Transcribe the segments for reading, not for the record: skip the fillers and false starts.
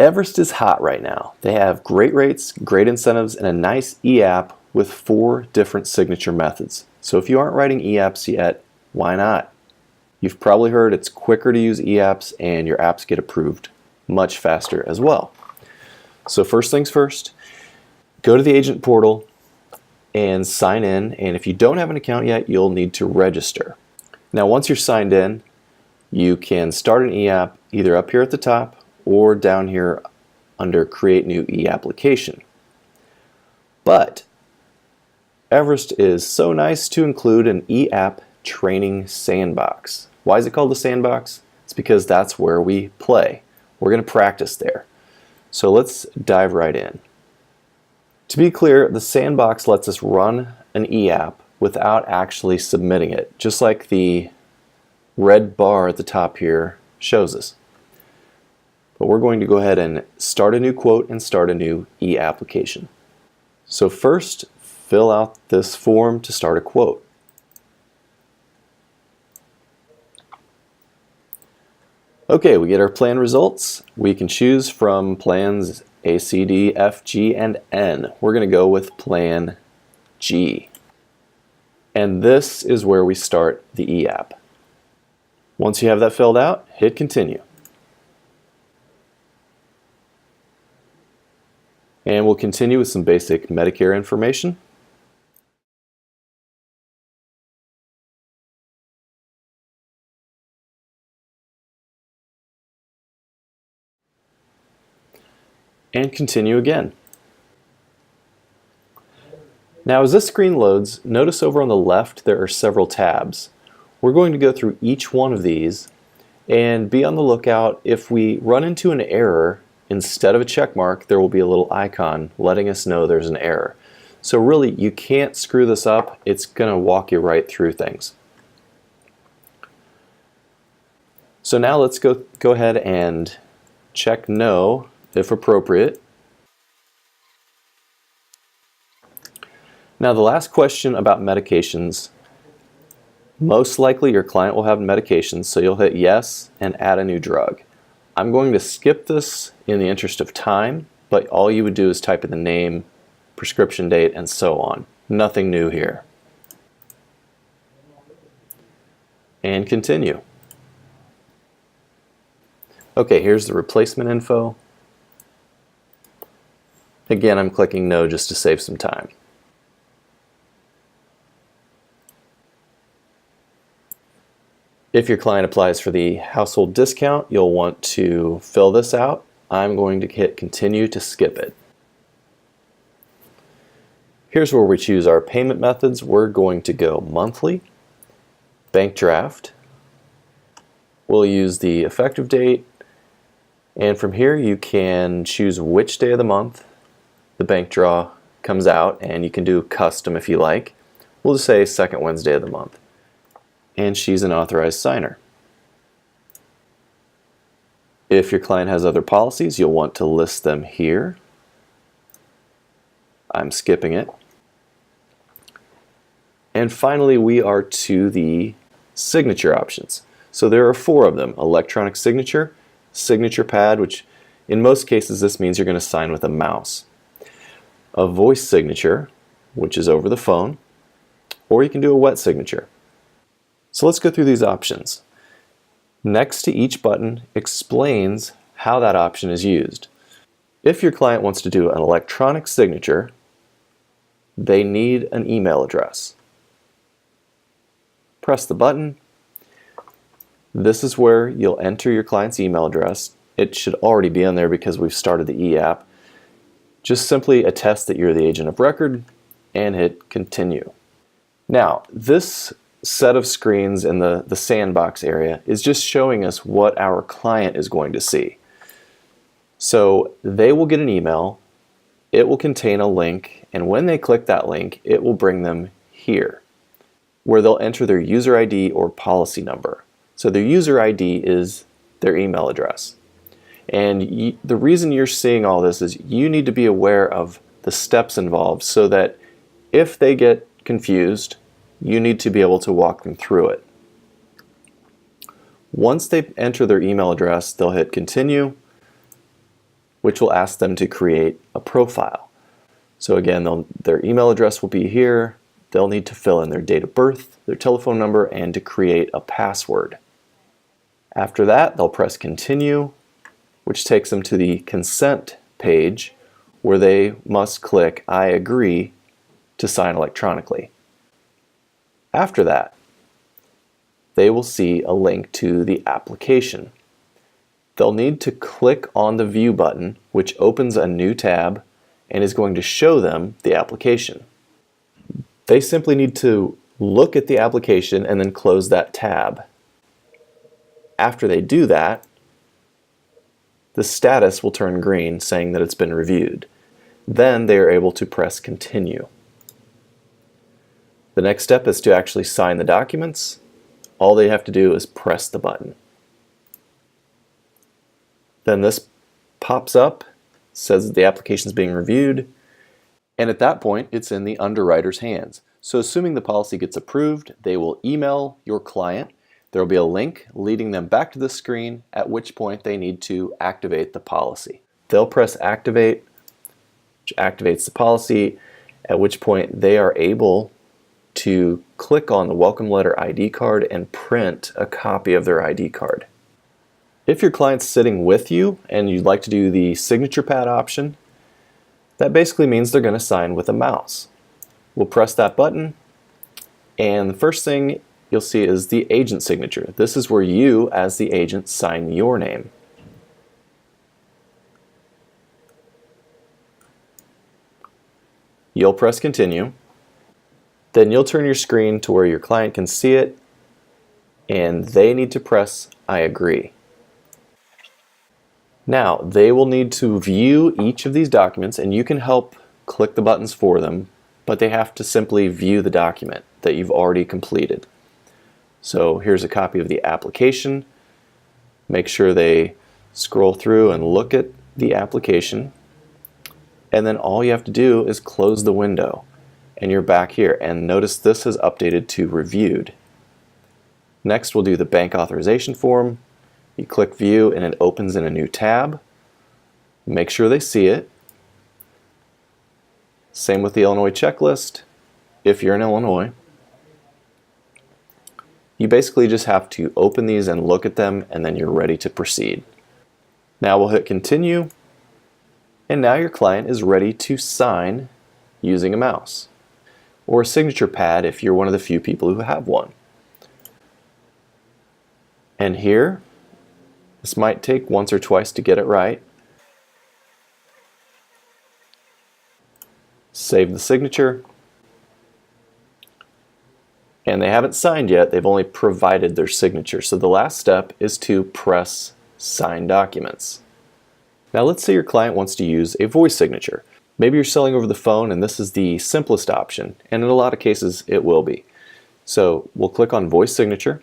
Everest is hot right now. They have great rates, great incentives, and a nice e-app with 4 different signature methods. So if you aren't writing e-apps yet, why not? You've probably heard it's quicker to use e-apps and your apps get approved much faster as well. So first things first, go to the agent portal and sign in, and if you don't have an account yet, you'll need to register. Now once you're signed in, you can start an e-app either up here at the top or down here under Create New e-application. But Everest is so nice to include an e-app training sandbox. Why is it called the sandbox? It's because that's where we play. We're going to practice there. So let's dive right in. To be clear, the sandbox lets us run an e-app without actually submitting it, just like the red bar at the top here shows us. But we're going to go ahead and start a new quote and start a new e-application. So first, fill out this form to start a quote. Okay, we get our plan results. We can choose from plans A, C, D, F, G, and N. We're going to go with plan G. And this is where we start the e-app. Once you have that filled out, hit continue. And we'll continue with some basic Medicare information. And continue again. Now as this screen loads, notice over on the left there are several tabs. We're going to go through each one of these and be on the lookout. If we run into an error, instead of a check mark, there will be a little icon letting us know there's an error. So really, you can't screw this up. It's going to walk you right through things. So now let's go ahead and check no, if appropriate. Now the last question about medications, most likely your client will have medications, so you'll hit yes and add a new drug. I'm going to skip this in the interest of time, but all you would do is type in the name, prescription date, and so on. Nothing new here. And continue. Okay, here's the replacement info. Again, I'm clicking no just to save some time. If your client applies for the household discount, you'll want to fill this out. I'm going to hit continue to skip it. Here's where we choose our payment methods. We're going to go monthly, bank draft. We'll use the effective date, and from here you can choose which day of the month the bank draw comes out, and you can do custom if you like. We'll just say second Wednesday of the month. And she's an authorized signer. If your client has other policies, you'll want to list them here. I'm skipping it. And finally, we are to the signature options. So there are 4 of them: electronic signature, signature pad, which in most cases this means you're going to sign with a mouse, a voice signature, which is over the phone, or you can do a wet signature. So let's go through these options. Next to each button explains how that option is used. If your client wants to do an electronic signature, they need an email address. Press the button. This is where you'll enter your client's email address. It should already be in there because we've started the e-app. Just simply attest that you're the agent of record and hit continue. Now, this set of screens in the sandbox area is just showing us what our client is going to see. So they will get an email, it will contain a link, and when they click that link, it will bring them here, where they'll enter their user ID or policy number. So their user ID is their email address. And the reason you're seeing all this is you need to be aware of the steps involved so that if they get confused, you need to be able to walk them through it. Once they enter their email address, they'll hit continue, which will ask them to create a profile. So again, their email address will be here. They'll need to fill in their date of birth, their telephone number, and to create a password. After that, they'll press continue, which takes them to the consent page where they must click I agree to sign electronically. After that, they will see a link to the application. They'll need to click on the View button, which opens a new tab and is going to show them the application. They simply need to look at the application and then close that tab. After they do that, the status will turn green, saying that it's been reviewed. Then they are able to press continue. The next step is to actually sign the documents. All they have to do is press the button. Then this pops up, says that the application is being reviewed, and at that point it's in the underwriter's hands. So assuming the policy gets approved, they will email your client. There will be a link leading them back to the screen, at which point they need to activate the policy. They'll press activate, which activates the policy, at which point they are able to click on the welcome letter ID card and print a copy of their ID card. If your client's sitting with you and you'd like to do the signature pad option, that basically means they're going to sign with a mouse. We'll press that button, and the first thing you'll see is the agent signature. This is where you, as the agent, sign your name. You'll press continue. Then you'll turn your screen to where your client can see it, and they need to press I agree. Now, they will need to view each of these documents, and you can help click the buttons for them, but they have to simply view the document that you've already completed. So here's a copy of the application. Make sure they scroll through and look at the application, and then all you have to do is close the window, and you're back here. And notice this has updated to reviewed. Next, we'll do the bank authorization form. You click view and it opens in a new tab. Make sure they see it. Same with the Illinois checklist. If you're in Illinois, you basically just have to open these and look at them, and then you're ready to proceed. Now we'll hit continue, and now your client is ready to sign using a mouse or a signature pad if you're one of the few people who have one. And here, this might take once or twice to get it right. Save the signature. And they haven't signed yet, they've only provided their signature. So the last step is to press Sign Documents. Now let's say your client wants to use a voice signature. Maybe you're selling over the phone and this is the simplest option, and in a lot of cases it will be. So we'll click on Voice Signature,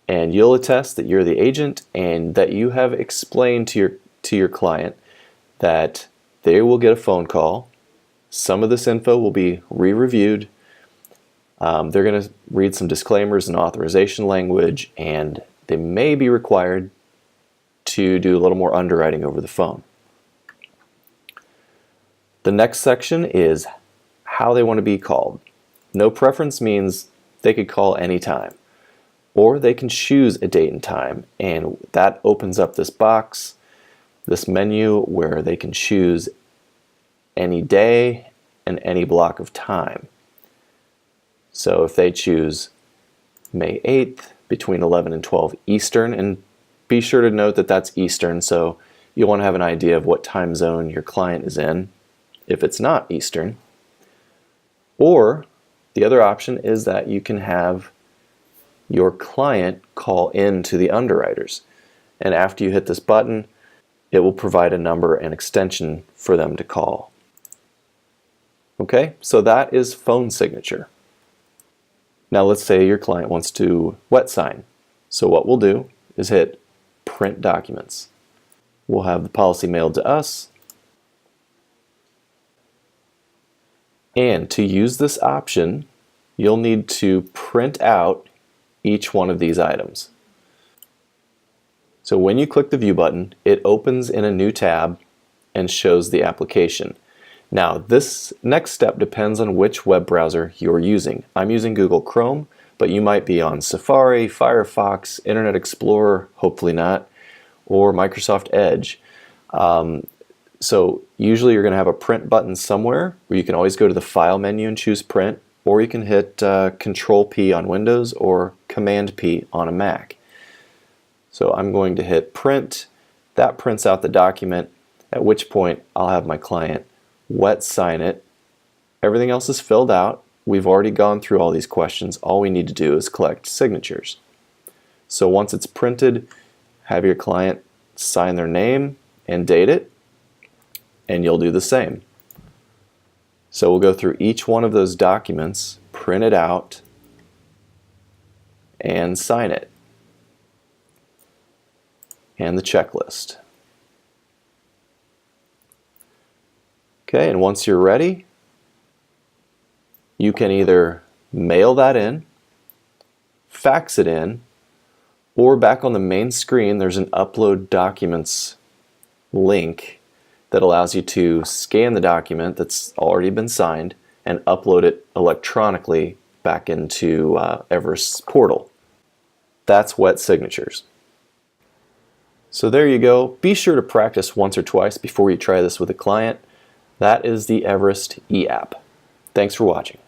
and you'll attest that you're the agent and that you have explained to your client that they will get a phone call. Some of this info will be re-reviewed. They're going to read some disclaimers and authorization language, and they may be required to do a little more underwriting over the phone. The next section is how they want to be called. No preference means they could call anytime, or they can choose a date and time, and that opens up this box, this menu where they can choose any day and any block of time. So if they choose May 8th between 11 and 12 Eastern, and be sure to note that that's Eastern, so you want to have an idea of what time zone your client is in if it's not Eastern. Or the other option is that you can have your client call in to the underwriters, and after you hit this button, it will provide a number and extension for them to call. Okay, so that is phone signature. Now let's say your client wants to wet sign. So what we'll do is hit Print Documents. We'll have the policy mailed to us. And to use this option, you'll need to print out each one of these items. So when you click the View button, it opens in a new tab and shows the application. Now, this next step depends on which web browser you're using. I'm using Google Chrome, but you might be on Safari, Firefox, Internet Explorer, hopefully not, or Microsoft Edge. So usually you're going to have a print button somewhere where you can always go to the File menu and choose Print, or you can hit Control P on Windows or Command P on a Mac. So I'm going to hit Print. That prints out the document, at which point I'll have my client wet sign it. Everything else is filled out. We've already gone through all these questions. All we need to do is collect signatures. So once it's printed, have your client sign their name and date it, and you'll do the same. So we'll go through each one of those documents, print it out, and sign it. And the checklist. Okay, and once you're ready, you can either mail that in, fax it in, or back on the main screen there's an Upload Documents link that allows you to scan the document that's already been signed and upload it electronically back into Everest's portal. That's wet signatures. So there you go. Be sure to practice once or twice before you try this with a client. That is the Everest e-app. Thanks for watching.